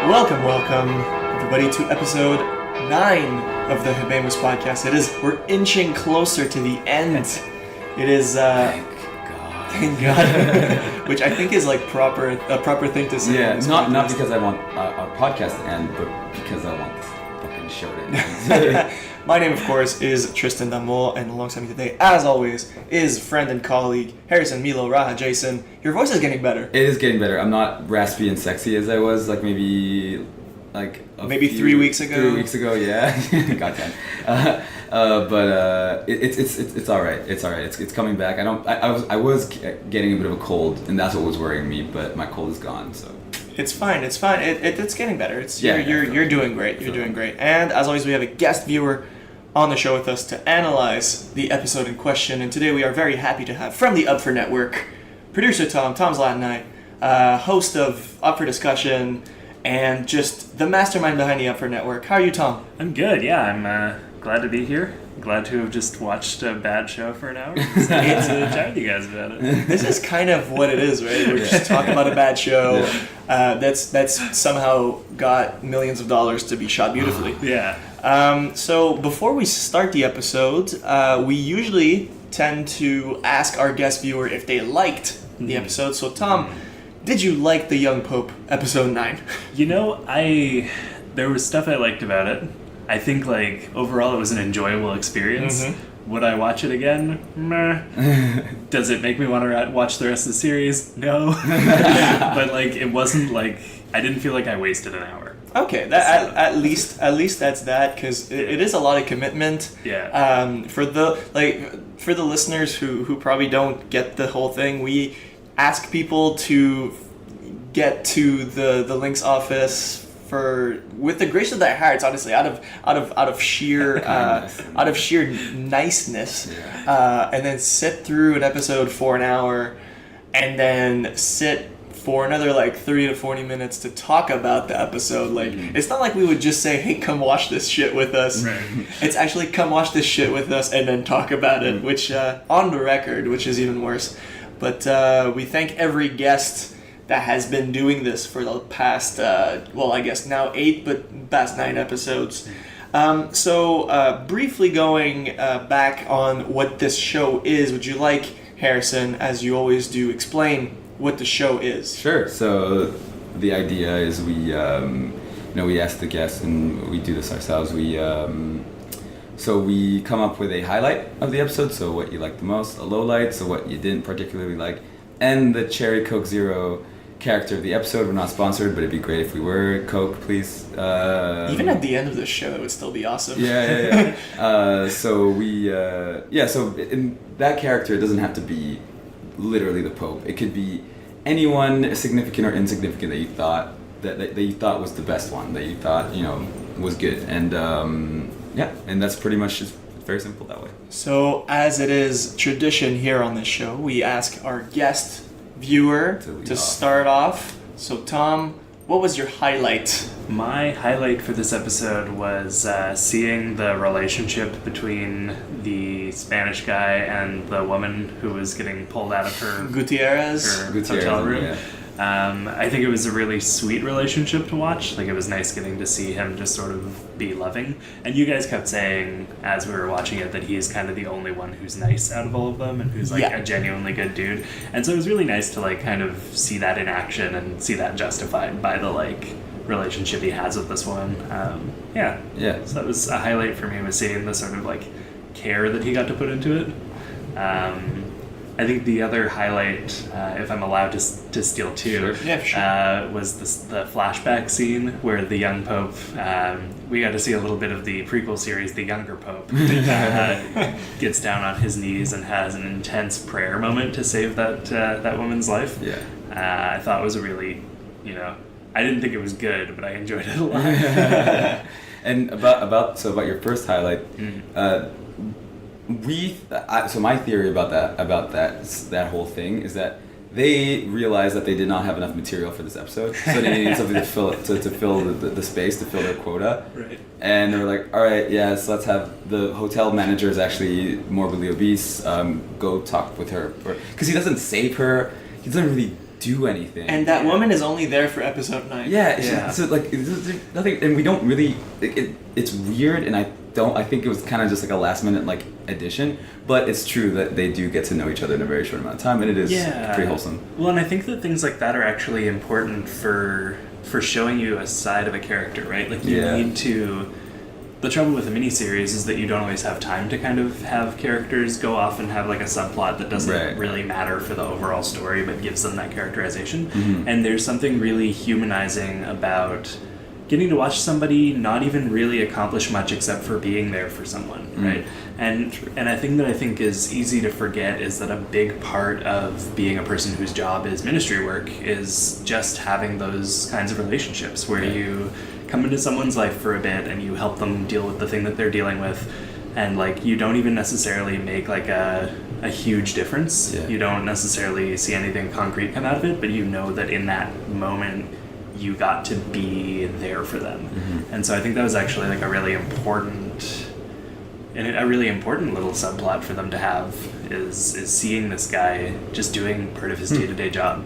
Welcome, everybody, to episode 9 of the Habemus Podcast. We're inching closer to the end. It is, thank God, which I think is like a proper thing to say. Yeah, not because I want our podcast to end, but because I want this fucking show to end. My name, of course, is Tristan, and alongside me today, as always, is friend and colleague, Harrsion, Milo, Rahajason. Your voice is getting better. It is getting better. I'm not raspy and sexy as I was, maybe 3 weeks ago. 3 weeks ago, yeah. Goddamn. But it's all right. It's all right. It's coming back. I was getting a bit of a cold, and that's what was worrying me. But my cold is gone, so. It's fine. It's getting better. You're doing great. You're doing great. And as always, we have a guest viewer on the show with us to analyze the episode in question. And today we are very happy to have from the Up For Network, producer Tom Zalatnai, host of Up For Discussion, and just the mastermind behind the Up For Network. How are you, Tom? I'm good. Yeah, I'm glad to be here. Glad to have just watched a bad show for an hour. So to chat with you guys about it. This is kind of what it is, right? We're just talking about a bad show that's somehow got millions of dollars to be shot beautifully. Yeah. So before we start the episode, we usually tend to ask our guest viewer if they liked the episode. So Tom, did you like The Young Pope, episode 9? You know, there was stuff I liked about it. I think, overall it was an enjoyable experience. Mm-hmm. Would I watch it again? Meh. Does it make me want to watch the rest of the series? No. But, it wasn't, I didn't feel like I wasted an hour. Okay, at least that's that, because it is a lot of commitment. Yeah. For the listeners who probably don't get the whole thing, we ask people to get to the Link's office with the grace of their hearts, honestly, out of sheer niceness, and then sit through an episode for an hour, and then sit for another 30 to 40 minutes to talk about the episode. It's not like we would just say, hey, come watch this shit with us. Right. It's actually come watch this shit with us and then talk about it, which on the record, which is even worse. But we thank every guest that has been doing this for the past, I guess now 8, but past 9 episodes. So briefly going back on what this show is, would you like, Harrison, as you always do, explain what the show is? Sure. So the idea is we ask the guests, and we do this ourselves. So we come up with a highlight of the episode, so what you liked the most, a low light, so what you didn't particularly like, and the Cherry Coke Zero character of the episode. We're not sponsored, but it'd be great if we were. Coke, please. Even at the end of the show, it would still be awesome. Yeah. So in that character, it doesn't have to be literally the Pope. It could be anyone significant or insignificant that you thought that you thought was the best one, that you thought was good, and and that's pretty much just very simple that way. So as it is tradition here on this show, we ask our guest viewer to start off. So Tom, what was your highlight? My highlight for this episode was seeing the relationship between the Spanish guy and the woman who was getting pulled out of her Gutierrez hotel room. Yeah. I think it was a really sweet relationship to watch. It was nice getting to see him just sort of be loving. And you guys kept saying, as we were watching it, that he's kind of the only one who's nice out of all of them and who's a genuinely good dude. And so it was really nice to kind of see that in action and see that justified by the relationship he has with this woman. So that was a highlight for me, was seeing the sort of care that he got to put into it. I think the other highlight, if I'm allowed to steal two, was the flashback scene where the young Pope, we got to see a little bit of the prequel series, The Younger Pope, gets down on his knees and has an intense prayer moment to save that woman's life. Yeah. I thought it was a really, I didn't think it was good, but I enjoyed it a lot. And about your first highlight, so my theory about that whole thing is that they realized that they did not have enough material for this episode, so they needed something to fill the space, to fill their quota. Right. And they were like, all right, yes, let's have the hotel manager is actually morbidly obese. Go talk with her, because he doesn't save her. He doesn't really do anything. And that woman is only there for episode 9. Yeah. So like, there's nothing, and we don't really. It's weird, and I think it was kind of just like a last minute like addition, but it's true that they do get to know each other in a very short amount of time, and it is pretty wholesome. Well, and I think that things like that are actually important for showing you a side of a character, right? Like you need to. The trouble with a miniseries is that you don't always have time to kind of have characters go off and have like a subplot that doesn't really matter for the overall story, but gives them that characterization. Mm-hmm. And there's something really humanizing about getting to watch somebody not even really accomplish much except for being there for someone, right? And a thing that I think is easy to forget is that a big part of being a person whose job is ministry work is just having those kinds of relationships where you come into someone's life for a bit and you help them deal with the thing that they're dealing with, and like you don't even necessarily make like a huge difference. You don't necessarily see anything concrete come out of it, but you know that in that moment you got to be there for them. And so I think that was actually like a really important little subplot for them to have is seeing this guy just doing part of his day-to-day job.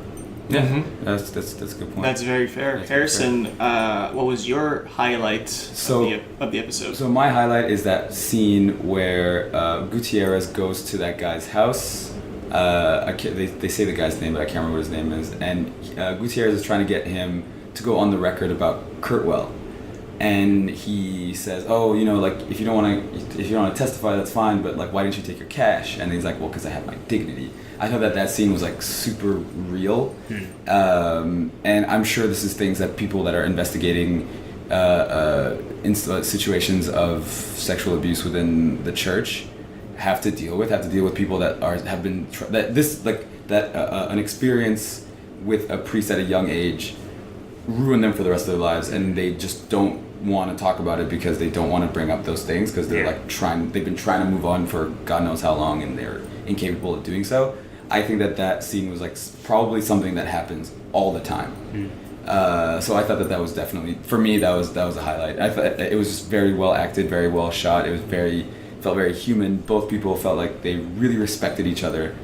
Yeah, that's a good point. That's very fair. Harrison, what was your highlight of the episode? So my highlight is that scene where Gutierrez goes to that guy's house. They say the guy's name, but I can't remember what his name is. And Gutierrez is trying to get him to go on the record about Kurtwell. And he says, "Oh, like if you don't want to testify, that's fine. But like, why didn't you take your cash?" And he's like, "Well, because I have my dignity." I thought that scene was like super real, and I'm sure this is things that people that are investigating situations of sexual abuse within the church have to deal with people that an experience with a priest at a young age ruined them for the rest of their lives, and they just don't want to talk about it because they don't want to bring up those things because they're they've been trying to move on for God knows how long, and they're incapable of doing so. I think that scene was like probably something that happens all the time. So I thought that was definitely, for me, that was a highlight. I thought it was just very well acted, very well shot. It was felt very human. Both people felt like they really respected each other,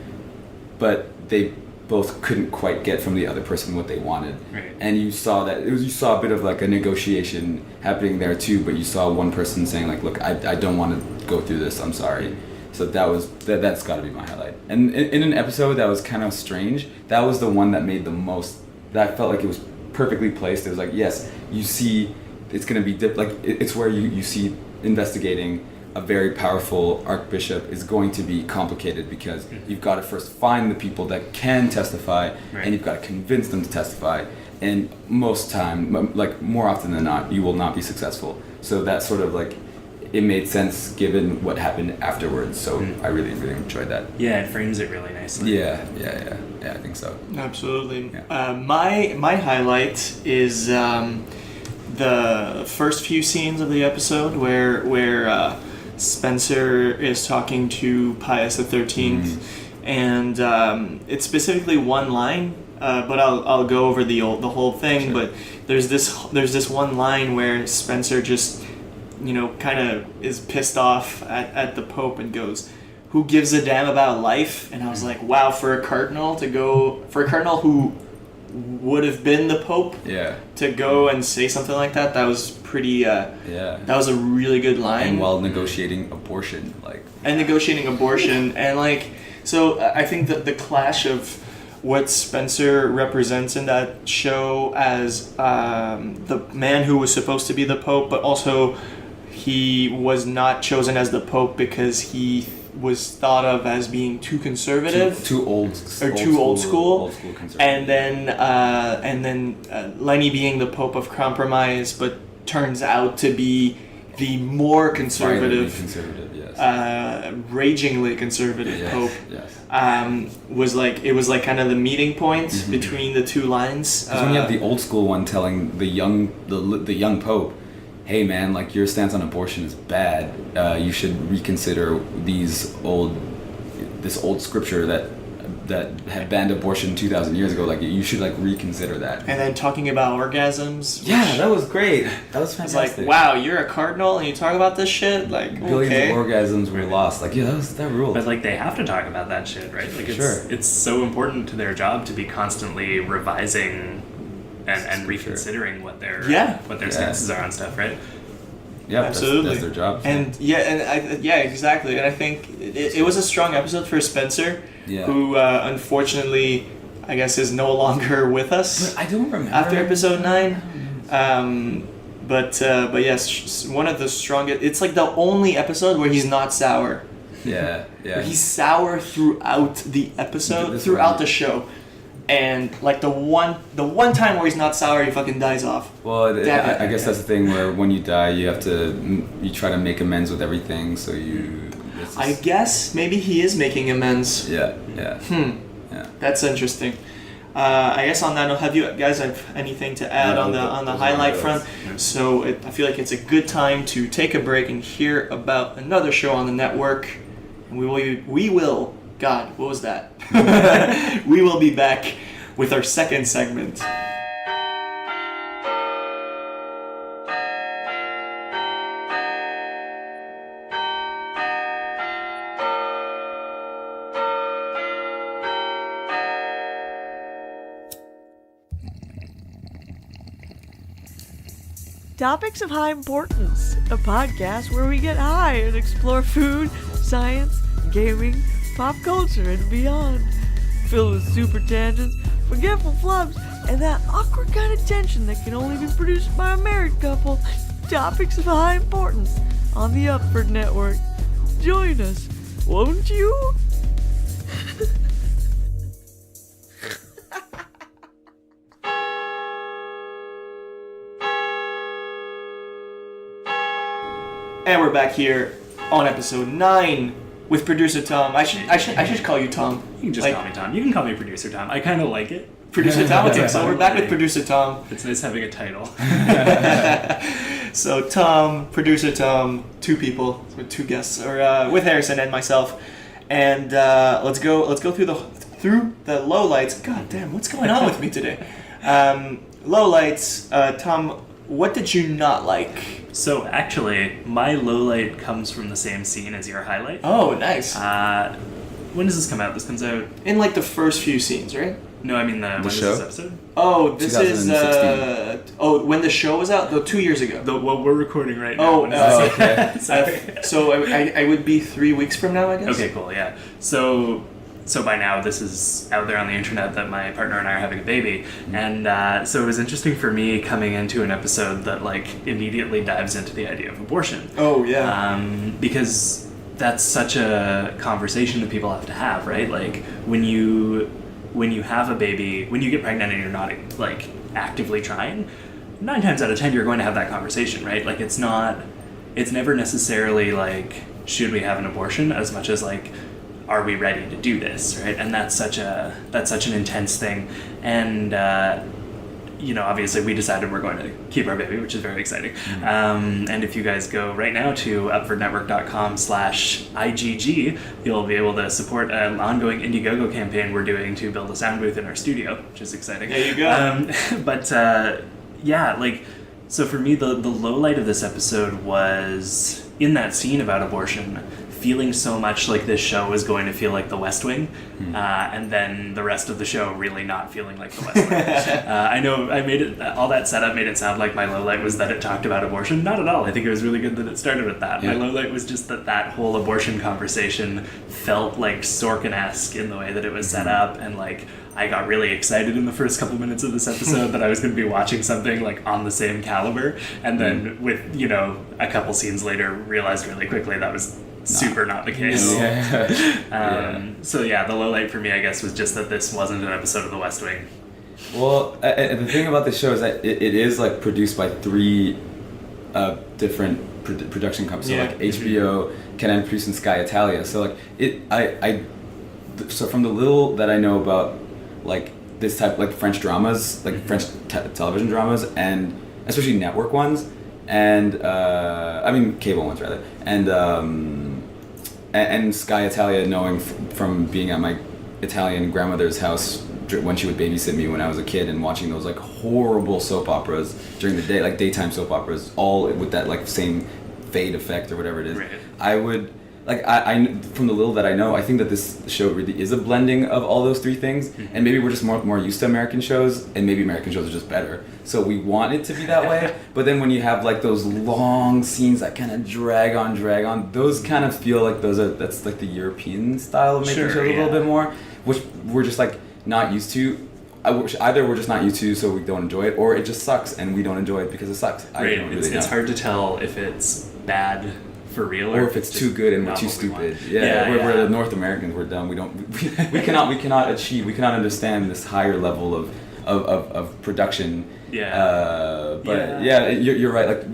but they both couldn't quite get from the other person what they wanted. Right. And you saw a bit of like a negotiation happening there too, but you saw one person saying like, "Look, I don't want to go through this. I'm sorry." So that's got to be my highlight. And in an episode that was kind of strange, that was the one that made the most. That felt like it was perfectly placed. It was like, yes, you see, it's going to be it's where you see investigating a very powerful archbishop is going to be complicated because you've got to first find the people that can testify, and you've got to convince them to testify. And most time, like more often than not, you will not be successful. So that sort of like, it made sense given what happened afterwards. So I really, really enjoyed that. Yeah, it frames it really nicely. Yeah, I think so. Absolutely. Yeah. My highlight is the first few scenes of the episode where Spencer is talking to Pius XIII, and it's specifically one line, but I'll go over the whole thing. Sure. But there's this one line where Spencer just kind of is pissed off at the Pope and goes, "Who gives a damn about life?" And I was like, wow, for a cardinal who would have been the Pope, to go and say something like that was pretty. That was a really good line. And while negotiating abortion, and like, so I think that the clash of what Spencer represents in that show as the man who was supposed to be the Pope, but also he was not chosen as the Pope because he was thought of as being too conservative, too old school, and then Lenny being the Pope of compromise, but turns out to be the more conservative, ragingly conservative Pope. Yes. Was like kind of the meeting point between the two lines. Because when you have the old school one telling the young Pope, "Hey man, like your stance on abortion is bad. You should reconsider this old scripture that that had banned abortion 2,000 years ago. Like you should like reconsider that. And then talking about orgasms. Yeah, that was great. That was It's fantastic. like, wow, you're a cardinal and you talk about this shit? Like, Billions okay. of orgasms were lost. Like, yeah, that ruled. But like they have to talk about that shit, right? Like Sure. it's so important to their job to be constantly revising and reconsidering what their stances are on stuff, right? Yeah, absolutely. That's their job. And exactly. And I think it was a strong episode for Spencer, who unfortunately, I guess, is no longer with us. But I don't remember after episode 9. But yes, one of the strongest. It's like the only episode where he's not sour. Yeah. He's sour throughout the episode, throughout the show. And like the one time where he's not sour, he fucking dies off. Well, I guess that's the thing where when you die, you try to make amends with everything. So I guess maybe he is making amends. Yeah. Yeah. That's interesting. I guess on that note, have you guys have anything to add on the highlight front? Yeah. So I feel like it's a good time to take a break and hear about another show on the network. And we will. God, what was that? We will be back with our second segment. Topics of High Importance, a podcast where we get high and explore food, science, gaming, pop culture, and beyond. Filled with super tangents, forgetful flubs, and that awkward kind of tension that can only be produced by a married couple. Topics of High Importance on the Upford Network. Join us, won't you? And we're back here on episode 9 with producer Tom. I should call you Tom. You can just call me Tom. You can call me producer Tom. I kind of like it. Producer Tom. Okay, so we're back with producer Tom. It's nice having a title. So Tom, producer Tom, 2 people with 2 guests, or with Harrison and myself, and let's go through the lowlights. God damn, what's going on with me today? Lowlights. Tom, what did you not like? So actually, my lowlight comes from the same scene as your highlight. Oh, nice. When does this come out? This comes out in like the first few scenes, right? No, I mean when is this episode? Oh, this is when the show was out, 2 years ago. What we're recording right now. Okay. So I would be 3 weeks from now, I guess. Okay, cool. Yeah. So by now this is out there on the internet that my partner and I are having a baby, and so it was interesting for me coming into an episode that like immediately dives into the idea of abortion. Oh yeah. Because that's such a conversation that people have to have, right? Like when you have a baby, when you get pregnant and you're not like actively trying, 9 times out of 10 you're going to have that conversation, right? Like it's never necessarily like should we have an abortion as much as like are we ready to do this, right? And that's such an intense thing, and obviously we decided we're going to keep our baby, which is very exciting. And if you guys go right now to upfordnetwork.com/IGG, you'll be able to support an ongoing Indiegogo campaign we're doing to build a sound booth in our studio, which is exciting. There you go. So for me, the low light of this episode was in that scene about abortion, feeling so much like this show was going to feel like The West Wing, and then the rest of the show really not feeling like The West Wing. I know I made it, all that setup made it sound like my low light was that it talked about abortion. Not at all. I think it was really good that it started with that. Yeah. My low light was just that whole abortion conversation felt like Sorkin-esque in the way that it was set up, and like I got really excited in the first couple minutes of this episode that I was going to be watching something like on the same caliber, and then with a couple scenes later realized really quickly that was super not the case. So the low light for me, I guess, was just that this wasn't an episode of The West Wing. Well, the thing about the show is that it is like produced by 3 different production companies. So like HBO, Canal Plus, and Sky Italia. So like so from the little that I know about like this type, like French dramas, like French television dramas, and especially network ones, and cable ones rather, and Sky Italia, knowing from being at my Italian grandmother's house when she would babysit me when I was a kid, and watching those like horrible soap operas during the day, like daytime soap operas, all with that like same fade effect or whatever it is. Right. I would like I from the little that I know, I think that this show really is a blending of all those three things, and maybe we're just more used to American shows, and maybe American shows are just better, so we want it to be that way. But then when you have like those long scenes that kind of drag on, those kind of feel like that's like the European style of making shows a little bit more, which we're just like not used to. Either we're just not used to, so we don't enjoy it, or it just sucks and we don't enjoy it because it sucks. Right. It's hard to tell if it's bad for real or if it's too good and we're too stupid. We're the North Americans. We're dumb. We cannot understand this higher level of production. You're right. Like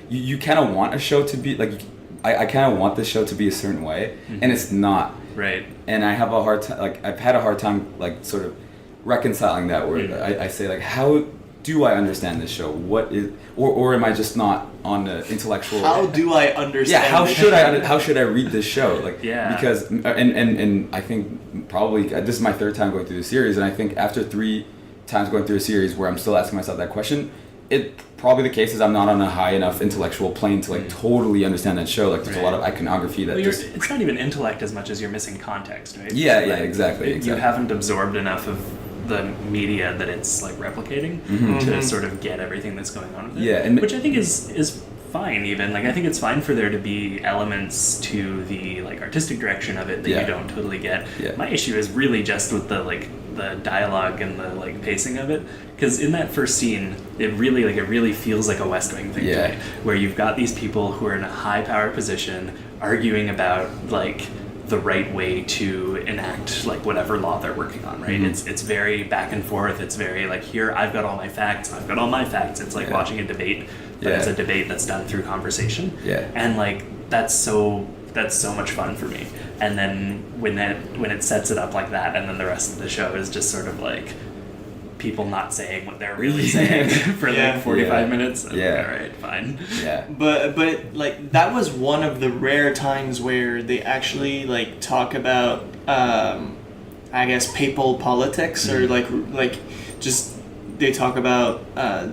you kind of want a show to be like. I kind of want this show to be a certain way, and it's not. Right. And I have a hard time. Like I've had a hard time, like sort of reconciling that. Where I say like, how do I understand this show? What is, or am I just not on the intellectual? How do I understand? Yeah, how should I read this show? Like, because and I think probably this is my third time going through the series, and I think after 3 times going through a series where I'm still asking myself that question, it probably the case is I'm not on a high enough intellectual plane to like totally understand that show. Like there's a lot of iconography that it's not even intellect as much as you're missing context, right? Exactly. You haven't absorbed enough of the media that it's like replicating to sort of get everything that's going on with it. Which I think is fine. Even like I think it's fine for there to be elements to the like artistic direction of it that you don't totally get. My issue is really just with the like the dialogue and the like pacing of it, because in that first scene it really feels like a West Wing thing to me, where you've got these people who are in a high power position arguing about like the right way to enact like whatever law they're working on, right? It's very back and forth. It's very like, here I've got all my facts. It's like watching a debate, but it's a debate that's done through conversation. And like that's so much fun for me. And then when it sets it up like that, and then the rest of the show is just sort of like people not saying what they're really saying for like 45 minutes. All right, fine. But like that was one of the rare times where they actually like talk about I guess papal politics or like just they talk about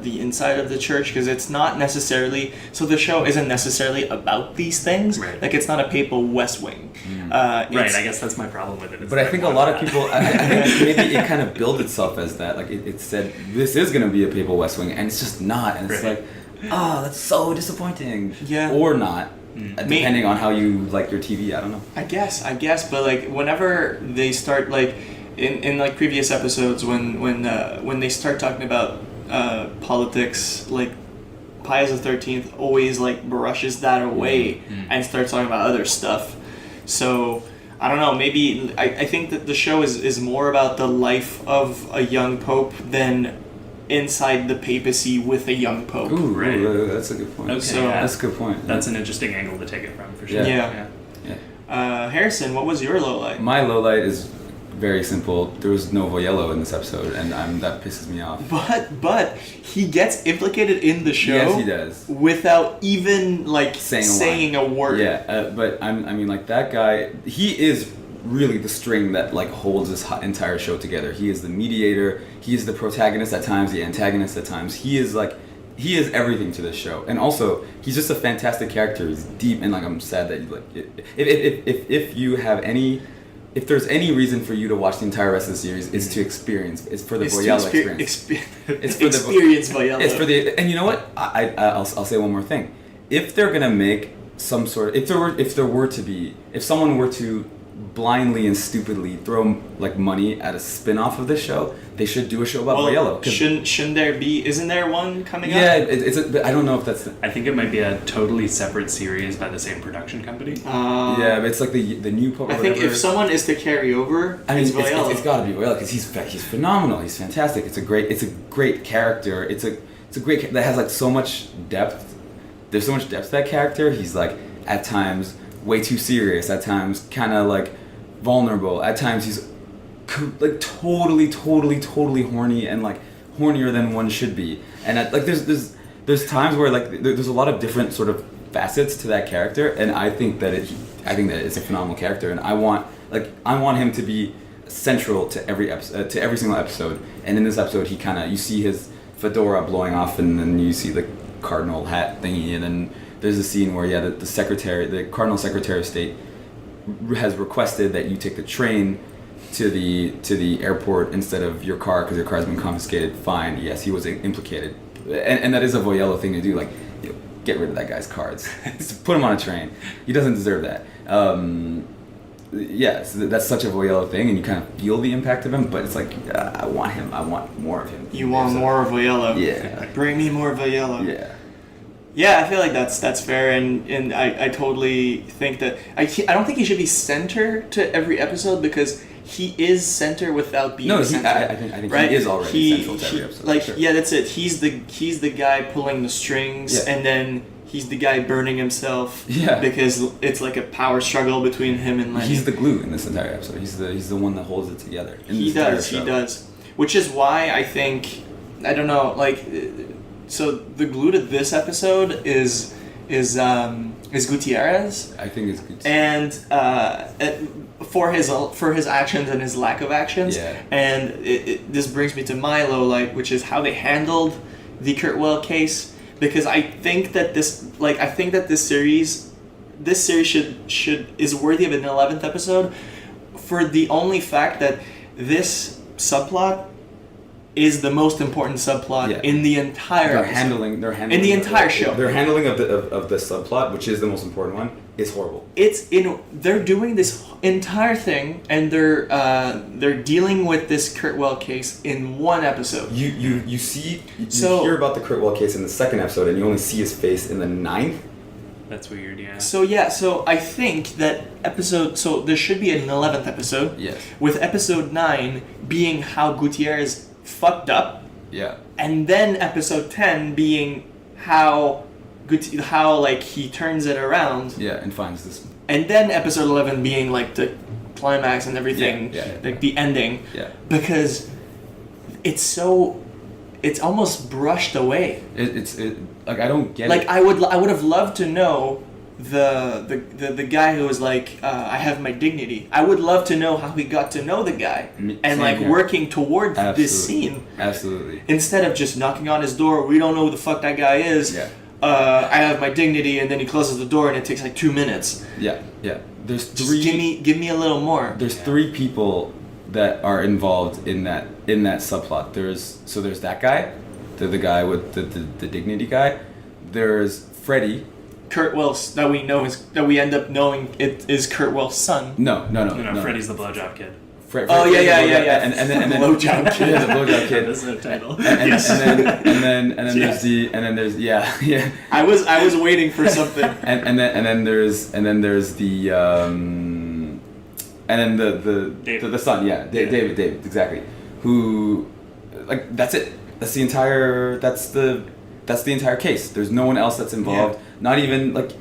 the inside of the church, because it's not necessarily, so the show isn't necessarily about these things. Like it's not a papal West Wing. I guess that's my problem with it. But I think a lot of people, I think maybe it kind of built itself as that. Like it said, this is going to be a papal West Wing, and it's just not. And it's like, that's so disappointing. Or not. Depending on how you like your TV, I don't know. I guess, but like whenever they start like in like previous episodes when they start talking about politics, like Pius XIII always like brushes that away and starts talking about other stuff. So I don't know, maybe I think that the show is more about the life of a young pope than inside the papacy with a young pope. Ooh, that's a good point. Okay, so, that's a good point. That's an interesting angle to take it from, for sure. Harrison, what was your lowlight? My lowlight is very simple. There was no Voyello in this episode, and that pisses me off. But he gets implicated in the show. Yes, he does. Without even like saying a word. But I mean, like that guy, he is really the string that like holds this entire show together. He is the mediator. He is the protagonist at times, the antagonist at times. He is everything to this show, and also he's just a fantastic character. He's deep, and like I'm sad that if you have any. If there's any reason for you to watch the entire rest of the series, it's to experience. It's for the Voyello experience. It's for experience Voyello. It's for the, and you know what? I'll say one more thing. If they're gonna make some sort of, if someone were to blindly and stupidly throw like money at a spin-off of this show, they should do a show about Voyello. Shouldn't there be? Isn't there one coming up? Yeah, but I don't know if that's. I think it might be a totally separate series by the same production company. But it's like the new Pope. I think if someone is to carry over, I mean, it's got to be Voyello, because he's phenomenal. He's fantastic. It's a great character. It's a great that has like so much depth. There's so much depth to that character. He's like at times way too serious. At times kind of like vulnerable. At times he's like totally horny, and like hornier than one should be. And like there's times where like there's a lot of different sort of facets to that character, and I think that it's a phenomenal character, and I want him to be central to every episode, to every single episode. And in this episode, you see his fedora blowing off, and then you see the cardinal hat thingy, and then there's a scene where the cardinal secretary of state has requested that you take the train to the airport instead of your car because your car's been confiscated. Fine, yes, he was implicated, and that is a Voyello thing to do. Like, get rid of that guy's cards, put him on a train. He doesn't deserve that. So that's such a Voyello thing, and you kind of feel the impact of him. But it's like, I want him. I want more of him. You want more of Voyello? Yeah. Bring me more Voyello. Yeah. Yeah, I feel like that's fair, and I totally think that I don't think he should be center to every episode because he is center without being center. I think right? he is already central to every episode. Like, sure. yeah, that's it. He's the guy pulling the strings, and then he's the guy burning himself. Yeah. Because it's like a power struggle between him and Lenny. He's the glue in this entire episode. He's the one that holds it together. He does. Which is why I think, I don't know, like, so the glue to this episode is Gutierrez. I think it's Gutierrez. And for his actions and his lack of actions. Yeah. And this brings me to Milo, like, which is how they handled the Kurtwell case, because I think that this series is worthy of an 11th episode for the only fact that this subplot is the most important subplot in the entire They're handling in the entire show. Their handling of the subplot, which is the most important one, is horrible. They're doing this entire thing, and they're dealing with this Kurtwell case in one episode. You hear about the Kurtwell case in the second episode, and you only see his face in the 9th. That's weird, yeah. So I think that there should be an 11th episode. Yes. With episode 9 being how Gutierrez fucked up. Yeah. And then episode 10 being how like he turns it around. Yeah, and finds this. And then episode 11 being like the climax and everything, like the ending. Yeah. Because it's almost brushed away. It's like, I don't get like, it. I would have loved to know the guy who was like, I have my dignity. I would love to know how he got to know the guy and like here. Working towards this scene. Absolutely. Instead of just knocking on his door, we don't know who the fuck that guy is. Yeah. I have my dignity, and then he closes the door, and it takes like 2 minutes. Yeah. There's just three. give me a little more. There's 3 people that are involved in that subplot. There's that guy, the guy with the dignity guy. There's Freddie. Kurtwell's that we end up knowing it is Kurtwell's son. No. Freddie's the blowjob kid. Yeah. And then blowjob kid. Yeah, the blowjob kid. That's the title. And then there's I was waiting for something. and then there's the the son, David, exactly. Who, like, that's it. That's the entire case. There's no one else that's involved. Yeah. Not even like,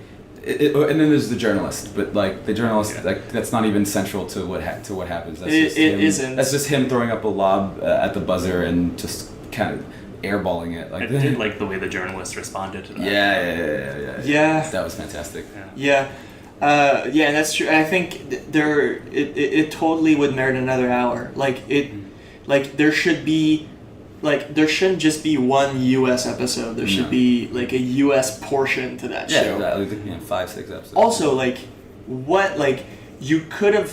and then there's the journalist. But like the journalist, like, that's not even central to what happens. That's isn't. That's just him throwing up a lob at the buzzer and just kind of airballing it. Like, I did like the way the journalist responded to that. Yeah. That was fantastic. Yeah. And that's true. I think it totally would merit another hour. There shouldn't just be one U.S. episode. There should be like a U.S. portion to that show. Yeah, 5-6 episodes. Also, you could have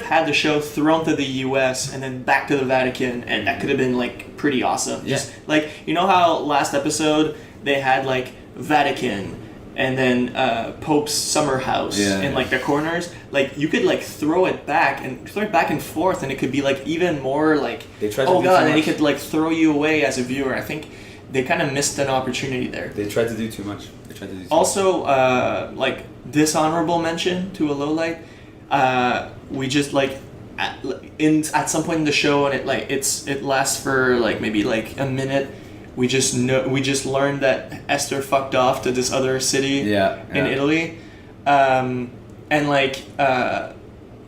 had the show thrown to the U.S. and then back to the Vatican, and that could have been like pretty awesome. Yeah. Just like, you know how last episode they had like Vatican and then Pope's summer house in like the corners. Like, you could like throw it back and forth, and it could be like even more like, oh god, and it could like throw you away as a viewer. I think they kind of missed an opportunity there. They tried to do too much. Also, like, dishonorable mention to a lowlight. We just like at some point in the show, and it lasts for like maybe like a minute. We just learned that Esther fucked off to this other city in Italy, and like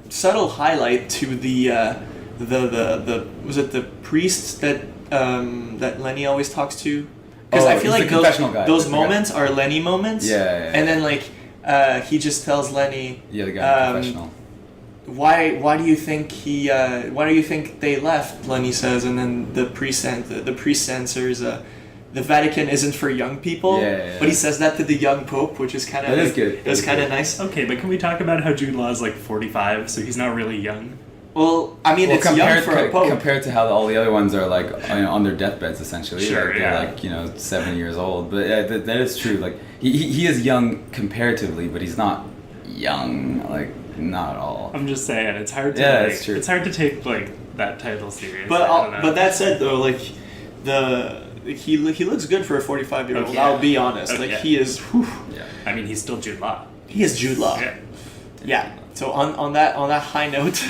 subtle highlight to the was it the priest that Lenny always talks to? Because I feel like those moments are Lenny moments. Yeah. And then like he just tells Lenny. Yeah, the guy confessional. why do you think they left? Lenny says, and then the priest answers, the Vatican isn't for young people. Yeah. But he says that to the young Pope, which is kind of... That is good. It was kind of nice. Okay, but can we talk about how Jude Law is like 45, so he's not really young? Well, I mean, it's young for a Pope. Compared to how all the other ones are like on their deathbeds, essentially. Sure, like, they're like 7 years old. But yeah, that is true. Like he is young comparatively, but he's not young. Like not at all. I'm just saying, it's hard to. Yeah, it's true. It's hard to take like that title serious. But that said, though, like he looks good for a 45-year-old. Okay. I'll be honest. Okay. Like he is. Whew, Yeah. I mean, he's still Jude Law. he is Jude Law. Yeah. Yeah. So on that high note,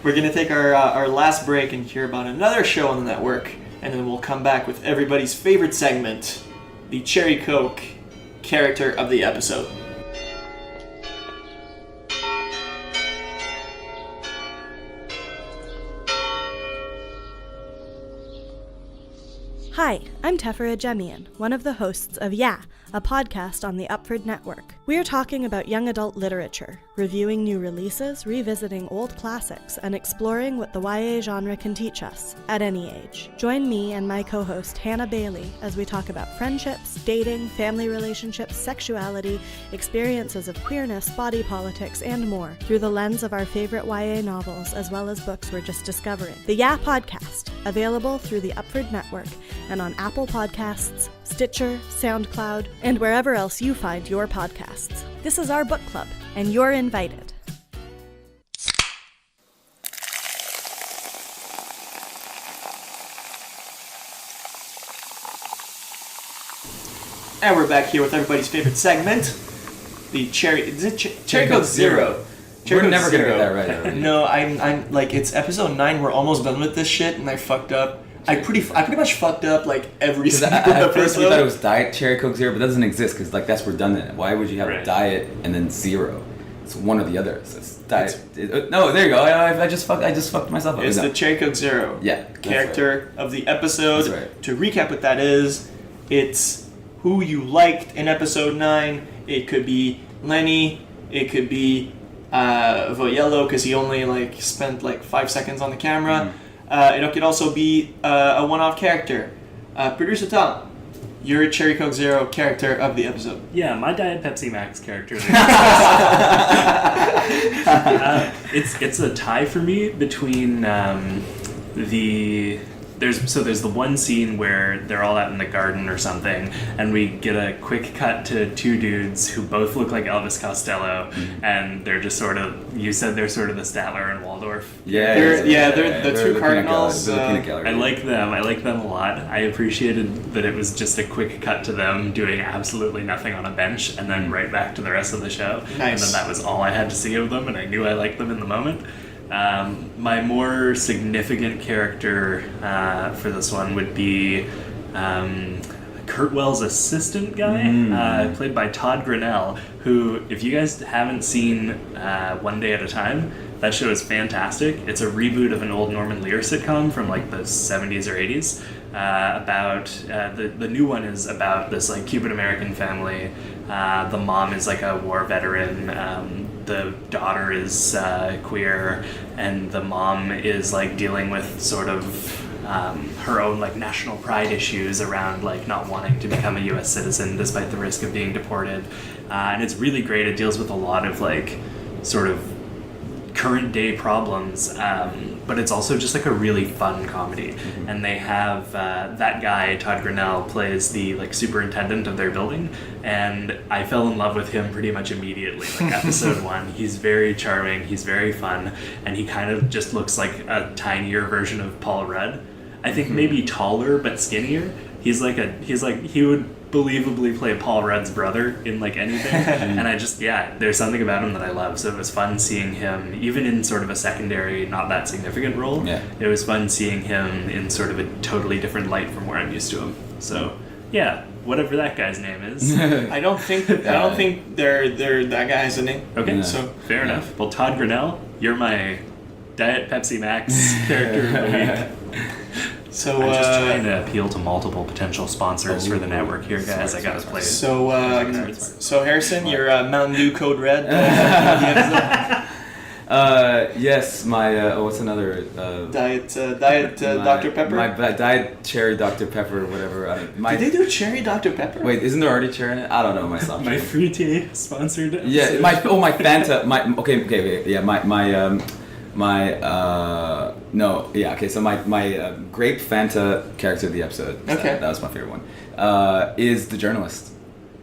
we're gonna take our last break and hear about another show on the network, and then we'll come back with everybody's favorite segment, the Cherry Coke character of the episode. Hi, I'm Tefera Jemian, one of the hosts of Yeah, a podcast on the Upford Network. We are talking about young adult literature, reviewing new releases, revisiting old classics, and exploring what the YA genre can teach us at any age. Join me and my co-host Hannah Bailey as we talk about friendships, dating, family relationships, sexuality, experiences of queerness, body politics, and more through the lens of our favorite YA novels as well as books we're just discovering. The Yeah Podcast, available through the Upford Network and on Apple Podcasts, Stitcher, SoundCloud, and wherever else you find your podcasts. This is our book club, and you're invited. And we're back here with everybody's favorite segment, the Cherry Coke Zero. Cherry We're Coke never gonna Zero. get that right. Already. No, I'm like, it's episode 9. We're almost done with this shit, and I fucked up. I pretty much fucked up like every single At first we episode. thought it was Diet Cherry Coke Zero, but that doesn't exist because like that's redundant. Why would you have Right. Diet and then Zero? It's one or the other. So it's Diet. No, there you go. I just fucked myself up. It's No. the Cherry Coke Zero. Yeah, that's Character of the episode. That's right. To recap what that is, it's who you liked in episode 9. It could be Lenny. It could be Voyello because he only like spent like 5 seconds on the camera. Mm-hmm. It could also be a one-off character. Producer Tom, you're a Cherry Coke Zero character of the episode. Yeah, my Diet Pepsi Max character. It's a tie for me between there's the one scene where they're all out in the garden or something, and we get a quick cut to two dudes who both look like Elvis Costello, and they're just sort of, you said they're sort of the Statler and Waldorf. They're the two cardinals. They're the peanut gallery. I like them a lot. I appreciated that it was just a quick cut to them doing absolutely nothing on a bench and then right back to the rest of the show. Nice. And then that was all I had to see of them, and I knew I liked them in the moment. My more significant character for this one would be Kurtwell's assistant guy, played by Todd Grinnell, who, if you guys haven't seen One Day at a Time, that show is fantastic. It's a reboot of an old Norman Lear sitcom from like the 70s or 80s. About the new one is about this like Cuban American family. The mom is like a war veteran. The daughter is queer, and the mom is like dealing with sort of her own like national pride issues around like not wanting to become a U.S. citizen despite the risk of being deported. And it's really great. It deals with a lot of like sort of current day problems, but it's also just like a really fun comedy. Mm-hmm. And they have that guy, Todd Grinnell, plays the like superintendent of their building, and I fell in love with him pretty much immediately. Like episode 1, he's very charming, he's very fun, and he kind of just looks like a tinier version of Paul Rudd. I think maybe taller but skinnier. He would believably play Paul Rudd's brother in like anything. And I just, there's something about him that I love. So it was fun seeing him even in sort of a secondary, not that significant role. Yeah. It was fun seeing him in sort of a totally different light from where I'm used to him. So whatever that guy's name is. I don't think they're that guy has a name. Okay, so fair enough. Well, Todd Grinnell, you're my Diet Pepsi Max character of the week. So I'm just trying to appeal to multiple potential sponsors for the network here, guys. I gotta play it. So Harrison, you're Mountain Dew Code Red. Yes, my what's another Diet Dr. Pepper. My diet cherry Dr. Pepper, or whatever. Did they do cherry Dr. Pepper? Wait, isn't there already cherry in it? I don't know. My soft My drink. fruitier sponsored episode. Yeah, my Fanta. So my grape Fanta character of the episode. Okay. That was my favorite one. Is the journalist.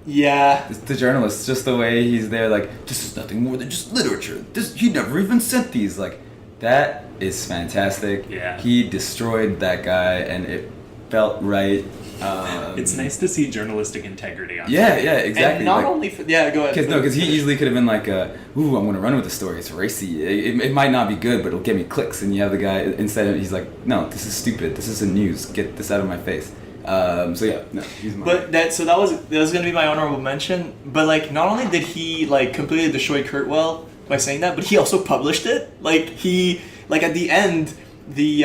Yeah. It's the journalist, just the way he's there, like, this is nothing more than just literature. He never even sent these. Like, that is fantastic. Yeah. He destroyed that guy, and it felt right. It's nice to see journalistic integrity on Yeah, exactly. And not like, only for... Yeah, go ahead. Because he easily could have been like, ooh, I'm going to run with the story. It's racy. It might not be good, but it'll get me clicks. And you have the guy, instead of, he's like, no, this is stupid. This isn't news. Get this out of my face. He's my... But that was gonna be my honorable mention. But like, not only did he like completely destroy Kurtwell by saying that, but he also published it. Like at the end, the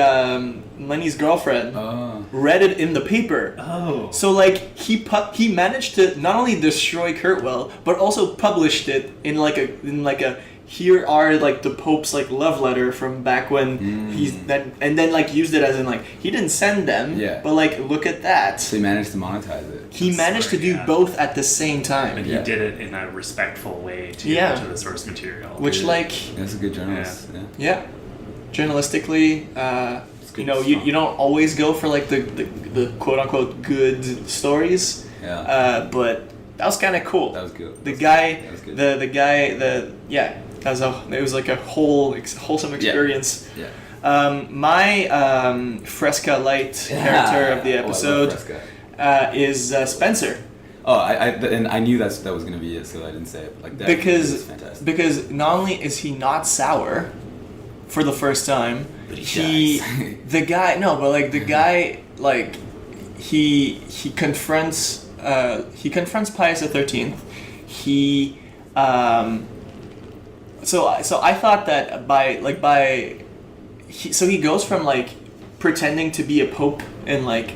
Lenny's girlfriend read it in the paper. Oh. So like he managed to not only destroy Kurtwell, but also published it in like a here are like the Pope's like love letter from back when and then like used it as in like he didn't send them, but like look at that. So he managed to monetize it. He managed to do both at the same time. But he did it in a respectful way to the source material. Which like that's a good journalist. Yeah. Journalistically, you don't always go for like the quote unquote good stories. Yeah. But that was kind of cool. That was good. It was like a wholesome experience. Yeah. My Fresca Light character of the episode is Spencer. Oh, I knew that was gonna be it, so I didn't say it. Like that was fantastic. Because not only is he not sour for the first time, but he confronts Pius XIII. So I thought that he goes from like pretending to be a pope in like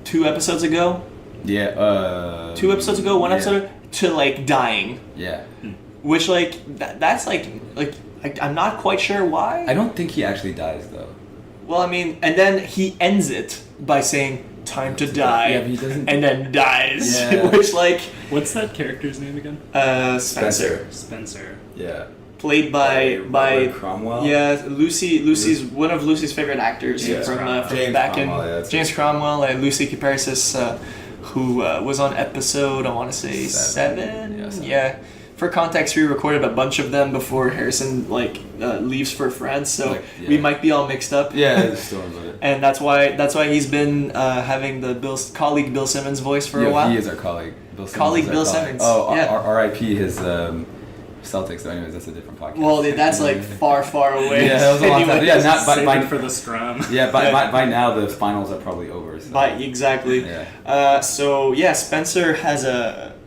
2 episodes ago. Yeah. 2 episodes ago, one episode to like dying. Yeah. Which like that's like I'm not quite sure why. I don't think he actually dies though. Well, I mean, and then he ends it by saying time to die. Yeah, but he doesn't. And then dies. Yeah. Which like what's that character's name again? Spencer. Yeah. Played by Cromwell. Yeah, Lucy's one of Lucy's favorite actors from back in James Cromwell and Lucy Kiparsis, who was on episode I want to say 7. Yeah. For context, we recorded a bunch of them before Harrison leaves for France, so we might be all mixed up. Yeah, still about it. And that's why he's been having the colleague Bill Simmons voice for a while. He is our colleague. Bill Simmons. Oh, yeah. R.I.P. his Celtics. Though, anyways, that's a different podcast. Well, that's like far away. Yeah, that was a long time. Yeah, not by for the scrum. Yeah, by now the finals are probably over. So. Exactly. Yeah. Spencer has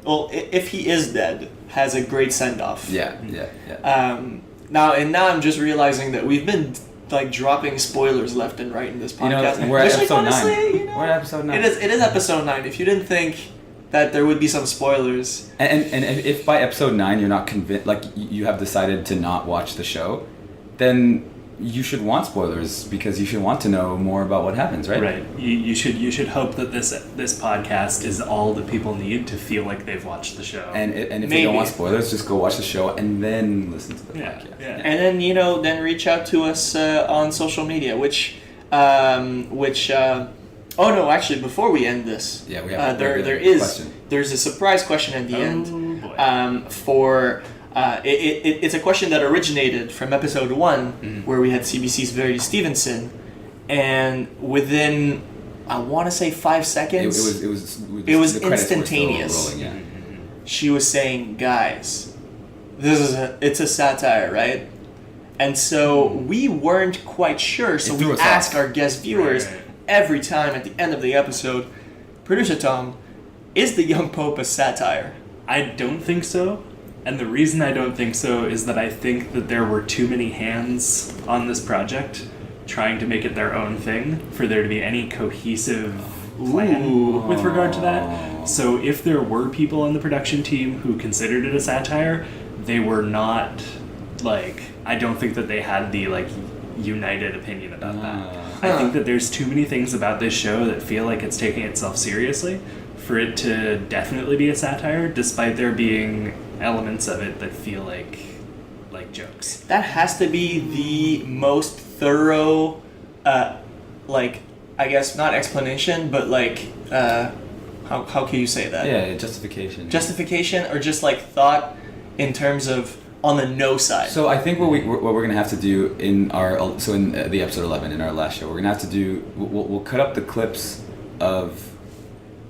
if he is dead, has a great send off. Yeah. Now I'm just realizing that we've been like dropping spoilers left and right in this podcast. We're at episode 9. We're at episode 9. It is episode 9. If you didn't think that there would be some spoilers, and if by episode 9 you're not convinced, like you have decided to not watch the show, then you should want spoilers because you should want to know more about what happens, right? Right. You should hope that this podcast is all that people need to feel like they've watched the show. And if you don't want spoilers, just go watch the show and then listen to the podcast. Yeah. And then then reach out to us on social media, oh no! Actually, before we end this, we have there's a surprise question at the end. Boy. It's a question that originated from episode 1, where we had CBC's Verity Stevenson, and within I want to say 5 seconds, it was instantaneous. Rolling, yeah. She was saying, "Guys, it's a satire, right?" And so we weren't quite sure, so we asked our guest viewers. Right. Every time at the end of the episode, producer Tom, is the Young Pope a satire? I don't think so. And the reason I don't think so is that I think that there were too many hands on this project trying to make it their own thing for there to be any cohesive plan with regard to that. So if there were people on the production team who considered it a satire, they were not I don't think that they had the like united opinion about that. I think that there's too many things about this show that feel like it's taking itself seriously for it to definitely be a satire, despite there being elements of it that feel like jokes. That has to be the most thorough, like, I guess not explanation, but like, how can you say that? Yeah, justification. Justification, or just like thought in terms of on the no side. So I think what we're gonna have to do in the episode 11 in our last show, we're gonna have to do we'll cut up the clips of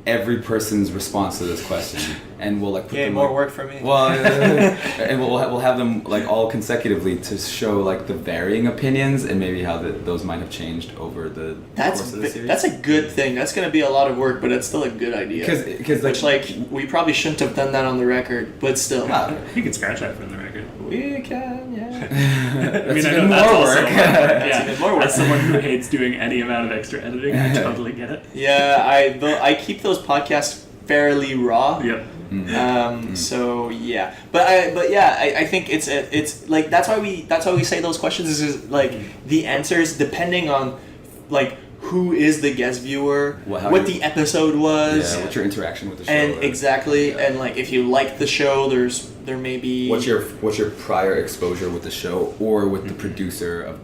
every person's response to this question, and we'll like put them more like, work for me. Well, and we'll have them like all consecutively to show like the varying opinions and maybe how those might have changed over the course of the series. That's a good thing. That's going to be a lot of work, but it's still a good idea. Because like we probably shouldn't have done that on the record, but still. You can scratch that from the record. We can, yeah. I mean, I know even that's more also work. Yeah, even more work. As someone who hates doing any amount of extra editing, I totally get it. Yeah, I keep those podcasts fairly raw. Yep. So yeah, I think it's like that's why we say those questions is like the answers depending on like who is the guest viewer, what the episode was, what's your interaction with the show, and exactly, and like if you like the show, there may be what's your prior exposure with the show or with the producer of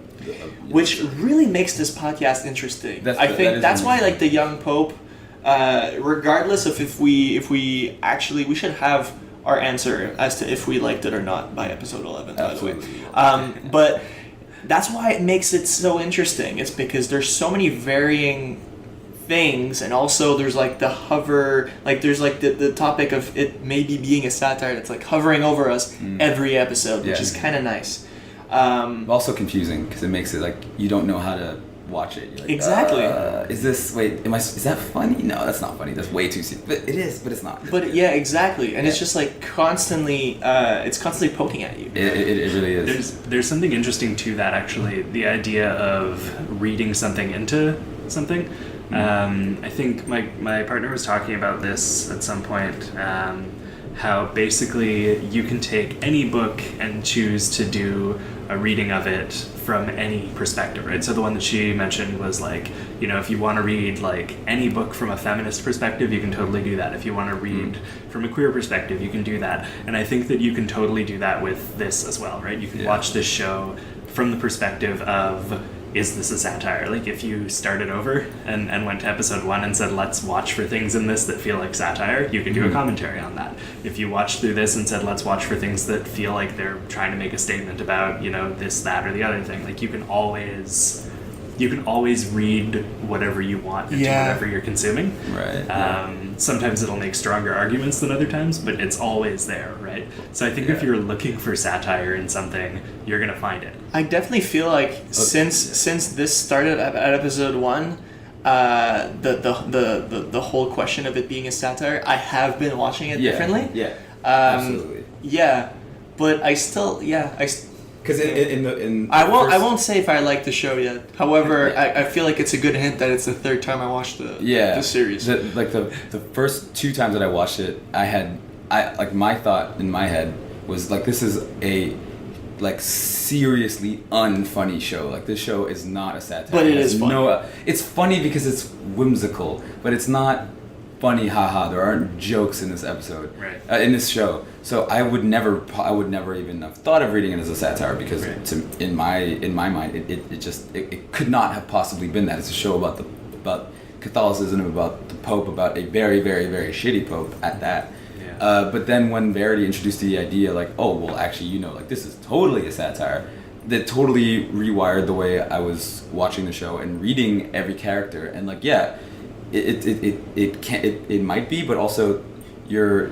which really makes this podcast interesting. I think that's why like the Young Pope. Regardless of if we actually we should have our answer as to if we liked it or not by episode 11. Absolutely. By the way, but that's why it makes it so interesting. It's because there's so many varying things, and also there's like there's like the topic of it maybe being a satire that's like hovering over us every episode, which is kind of nice. Also confusing because it makes it like you don't know how to watch it. You're like, exactly. Is that funny? No, that's not funny. That's way too serious. But it is, but it's not. But yeah, exactly. And it's just like constantly poking at you. It really is. There's something interesting to that, actually. The idea of reading something into something. I think my partner was talking about this at some point. How basically you can take any book and choose to do a reading of it from any perspective, right? So the one that she mentioned was like, you know, if you want to read like any book from a feminist perspective, you can totally do that. If you want to read from a queer perspective, you can do that. And I think that you can totally do that with this as well, right? You can watch this show from the perspective of, is this a satire? Like if you started over and went to episode 1 and said, let's watch for things in this that feel like satire, you can do a commentary on that. If you watched through this and said, let's watch for things that feel like they're trying to make a statement about, you know, this, that, or the other thing, like you can always read whatever you want into whatever you're consuming. Right. Sometimes it'll make stronger arguments than other times, but it's always there, right? So I think if you're looking for satire in something, you're gonna find it. I definitely feel like since this started at episode 1, the whole question of it being a satire, I have been watching it differently. Yeah. Absolutely. Yeah, but I still because I won't say if I like the show yet. However, I feel like it's a good hint that it's the third time I watched the series. The first 2 times that I watched it, I my thought in my head was like, this is a like seriously unfunny show. Like this show is not a satire. But it is funny. It's funny because it's whimsical, but it's not funny. Haha! There aren't jokes in this episode, right? In this show. So I would never even have thought of reading it as a satire because in my mind it could not have possibly been that. It's a show about Catholicism, about the Pope, about a very, very, very shitty Pope at that. Yeah. But then when Verity introduced the idea like, oh well, actually, you know, like this is totally a satire, that totally rewired the way I was watching the show and reading every character, and like it might be, but also your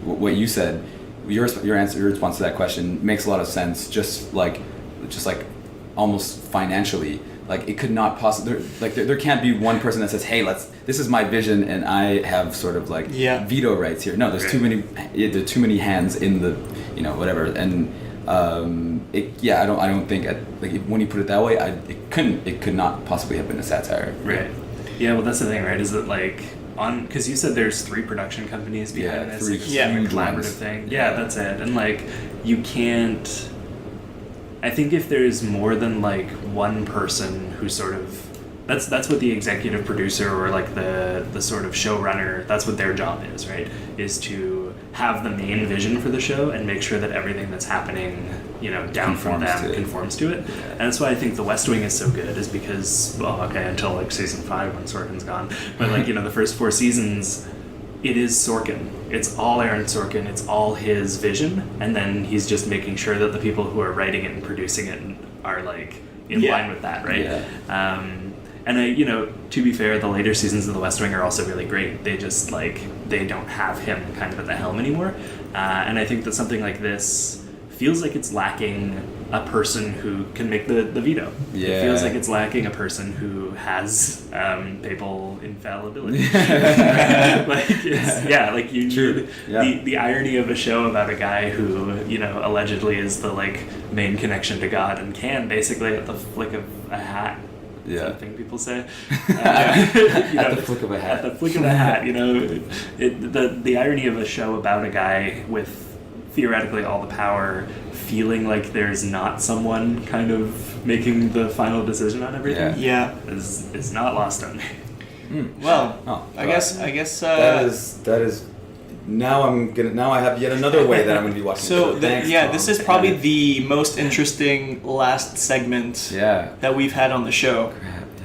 what you said, your response to that question makes a lot of sense. Just like almost financially, like it could not possibly there can't be one person that says, hey, this is my vision and I have sort of like veto rights here. No, there's too many hands in the, you know, whatever. And I don't think when you put it that way, it could not possibly have been a satire. Right. Yeah, well, that's the thing, right? Is that like because you said there's 3 production companies behind this, 3 like, a collaborative thing. Yeah, that's it. And like you can't I think if there's more than like one person who sort of that's what the executive producer or like the sort of showrunner, that's what their job is, right? Is to have the main vision for the show and make sure that everything that's happening, down from them conforms to it. And that's why I think The West Wing is so good, is because, until like season 5 when Sorkin's gone, but like, the first 4 seasons, it is Sorkin. It's all Aaron Sorkin. It's all his vision, and then he's just making sure that the people who are writing it and producing it are like in line with that, right? Yeah. And to be fair, the later seasons of The West Wing are also really great. They just they don't have him kind of at the helm anymore, and I think that something like this feels like it's lacking a person who can make the veto. Yeah. It feels like it's lacking a person who has papal infallibility. You True. need the irony of a show about a guy who, allegedly is the main connection to God and can basically at the flick of a hat. Yeah. Something people say. At the flick of a hat. At the flick of a hat, the irony of a show about a guy with theoretically all the power, feeling like there's not someone kind of making the final decision on everything. Yeah. Is not lost on me. Well, I guess that is. Now I have yet another way that I'm gonna be watching. So Thanks, Tom. this is probably the most interesting last segment that we've had on the show.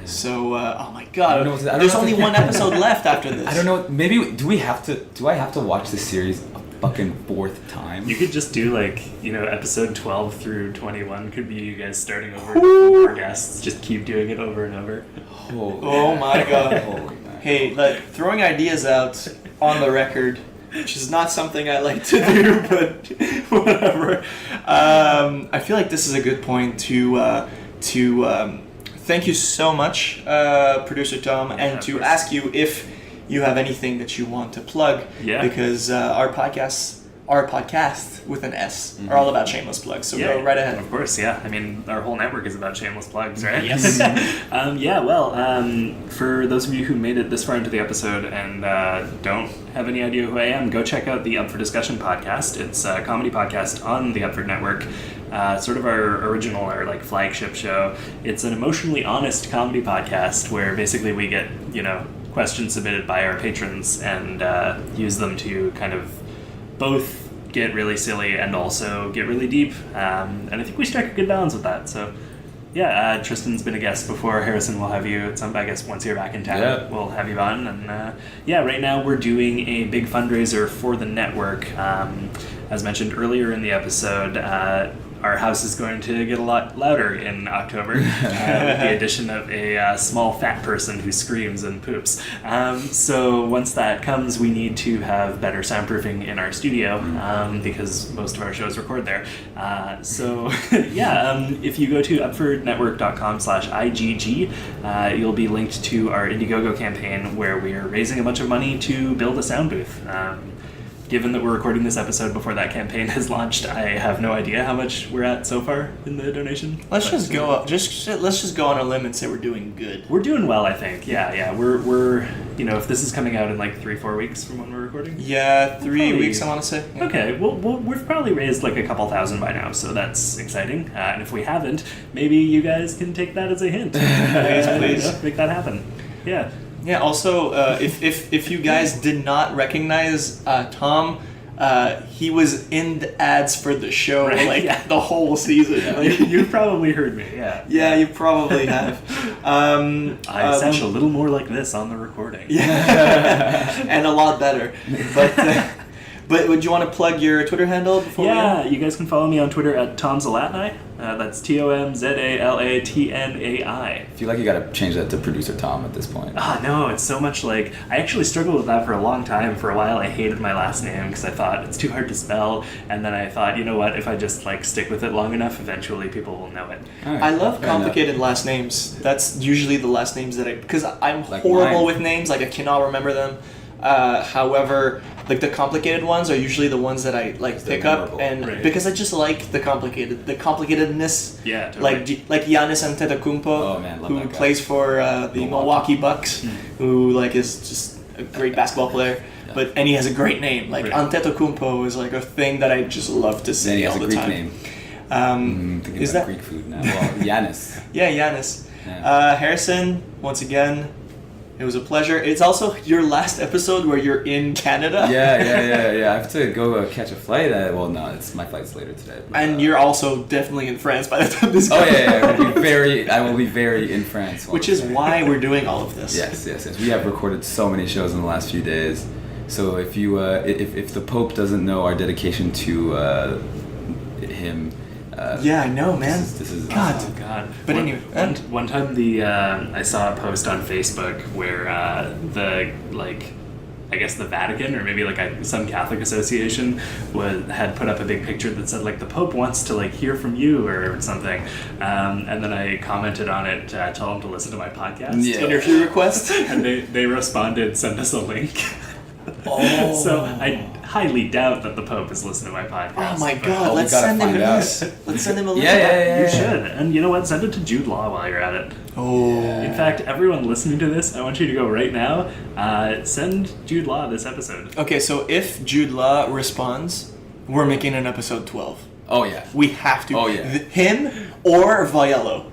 So, oh my God, there's only one episode left after this. I don't know. Maybe do I have to watch this series a fucking 4th time? You could just do episode 12 through 21 could be you guys starting over with more guests. Just keep doing it over and over. Oh my God. Holy man. Hey, throwing ideas out on the record, which is not something I like to do, but whatever. I feel like this is a good point to thank you so much, Producer Tom, and to ask you if you have anything that you want to plug. Yeah. Because our podcast with an S are all about shameless plugs. So go right ahead. Of course, yeah. I mean, our whole network is about shameless plugs, right? Yes. For those of you who made it this far into the episode and don't have any idea who I am, go check out the Up for Discussion podcast. It's a comedy podcast on the Upford Network. Sort of our original, our flagship show. It's an emotionally honest comedy podcast where basically we get, questions submitted by our patrons and use them to kind of both get really silly and also get really deep. And I think we strike a good balance with that. So, Tristan's been a guest before. Harrison will have you at I guess once you're back in town, we'll have you on. And right now we're doing a big fundraiser for the network. As mentioned earlier in the episode, our house is going to get a lot louder in October with the addition of a small fat person who screams and poops. So once that comes, we need to have better soundproofing in our studio because most of our shows record there. If you go to upfordnetwork.com/IGG, you'll be linked to our Indiegogo campaign where we are raising a bunch of money to build a sound booth. Given that we're recording this episode before that campaign has launched, I have no idea how much we're at so far in the donation. Let's just go on a limb and say we're doing good. We're doing well, I think. Yeah. We're if this is coming out in 3-4 weeks from when we're recording. Yeah, 3 weeks I want to say. Yeah. Okay, well, we've probably raised a couple thousand by now, so that's exciting. And if we haven't, maybe you guys can take that as a hint. Please. Make that happen. Yeah. Yeah. Also, if you guys did not recognize Tom, he was in the ads for the show the whole season. You've probably heard me. Yeah. Yeah, you probably have. I sound a little more like this on the recording. Yeah, and a lot better. But would you want to plug your Twitter handle before we go? You guys can follow me on Twitter at Tom Zalatnai. That's TomZalatnai. I feel like you gotta change that to Producer Tom at this point. No, it's so much I actually struggled with that for a long time. For a while, I hated my last name because I thought it's too hard to spell. And then I thought, you know what, if I just stick with it long enough, eventually people will know it. Right. I love complicated last names. That's usually the last names because I'm horrible with names. I cannot remember them. However, the complicated ones are usually the ones that I pick up, and because I just like the complicatedness. Yeah, totally. Like Giannis Antetokounmpo, who plays for the Milwaukee Bucks, who is just a great basketball player. Yeah. And he has a great name. Antetokounmpo is a thing that I just love to say all the time. Name. Thinking Is about that Greek food now? Well, Yanis. Yeah, Giannis. Yeah. Harrison, once again, it was a pleasure. It's also your last episode where you're in Canada. Yeah. I have to go catch a flight. Well, no, my flight's later today. But, And you're also definitely in France by the time this Oh goes. yeah. I will be very in France. Which is why we're doing all of this. Yes. We have recorded so many shows in the last few days. So if you if the Pope doesn't know our dedication to him. Yeah, I know, man. This is God. Oh God! But anyway, one time I saw a post on Facebook where I guess the Vatican or maybe some Catholic association had put up a big picture that said the Pope wants to hear from you or something, and then I commented on it, told them to listen to my podcast. Yeah. Interview request. And they responded, send us a link. Oh. So I highly doubt that the Pope is listening to my podcast. Oh my but- God! we Let's gotta send him find a out. Let's send him a link. Yeah. You should. And you know what? Send it to Jude Law while you're at it. Oh. In fact, everyone listening to this, I want you to go right now. Send Jude Law this episode. Okay, so if Jude Law responds, we're making an episode 12. Oh yeah. We have to. Oh, yeah. Him or Viello.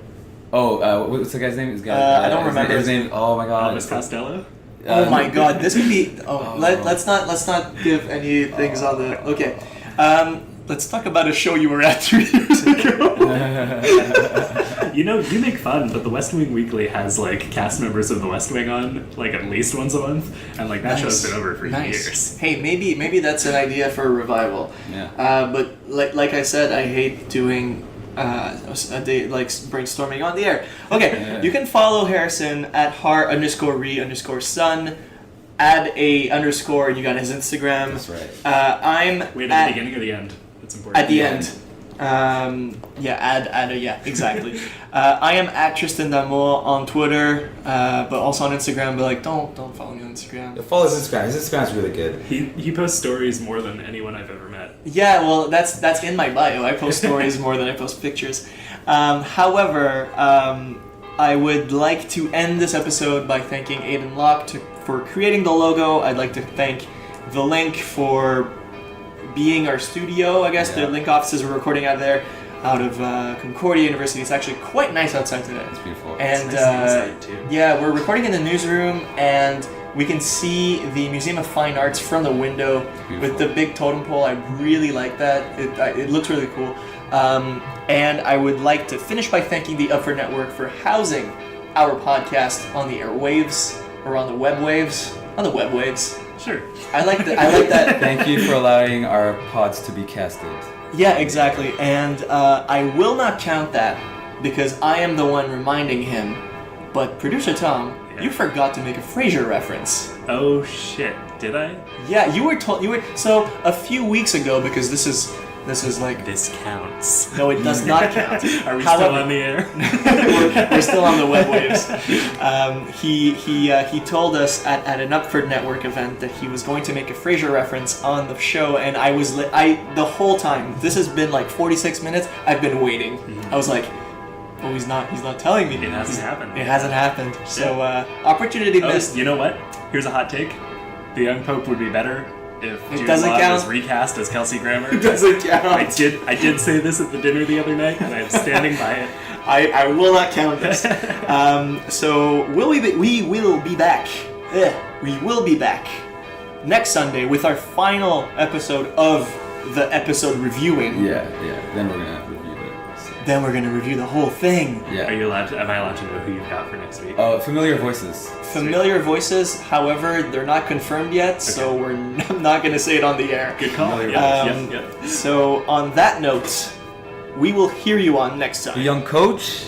Oh, what's the guy's name? I don't remember his name. Oh my God. Elvis Costello? Oh my God! This could be. Let's not give any things on the. Okay, let's talk about a show you were at 3 years ago. You make fun, but the West Wing Weekly has cast members of the West Wing on at least once a month, and that show's been over for years. Hey, maybe that's an idea for a revival. Yeah. But like I said, I hate doing. A day brainstorming on the air. Okay, You can follow Harrison at _re_son. Add a underscore. You got his Instagram. That's right. Wait, I'm at the beginning or the end? That's important. at the end. Yeah, exactly. I am at Tristan D'Amour on Twitter, but also on Instagram. But don't follow me on Instagram. Follow his Instagram. His Instagram's really good. He posts stories more than anyone I've ever met. Yeah, well, that's in my bio. I post stories more than I post pictures. However, I would like to end this episode by thanking Aiden Locke for creating the logo. I'd like to thank The Link for being our studio. I guess the Link offices we're recording out there, out of Concordia University. It's actually quite nice outside today. It's beautiful. And It's nice inside, too. yeah, we're recording in the newsroom, and we can see the Museum of Fine Arts from the window with the big totem pole. I really like that. It looks really cool. And I would like to finish by thanking the Upford Network for housing our podcast on the airwaves or on the web waves. On the web waves. Sure. I like that. Thank you for allowing our pods to be casted. Yeah, exactly. And I will not count that because I am the one reminding him. But producer Tom, you forgot to make a Frasier reference. Oh shit! Did I? Yeah, you were so a few weeks ago, because this is like This counts. no, it does not count. Are we still on the air? we're still on the web waves. He told us at an Upford Network event that he was going to make a Frasier reference on the show, and I was the whole time. This has been 46 minutes. I've been waiting. I was like, oh, he's not telling me. It hasn't happened. It hasn't happened. So opportunity missed. You know what? Here's a hot take. The young Pope would be better if Jude doesn't Law count. was recast as Kelsey Grammer. It doesn't count. I did say this at the dinner the other night, and I'm standing by it. I will not count this. So we will be back. We will be back next Sunday with our final episode of the episode reviewing. Yeah. Then we're gonna review it. Then we're gonna review the whole thing. Yeah. Am I allowed to know who you've got for next week? Familiar voices. Familiar voices, however, they're not confirmed yet, so I'm not gonna say it on the air. Good call. Familiar Yep. So on that note, we will hear you on next time. The young coach.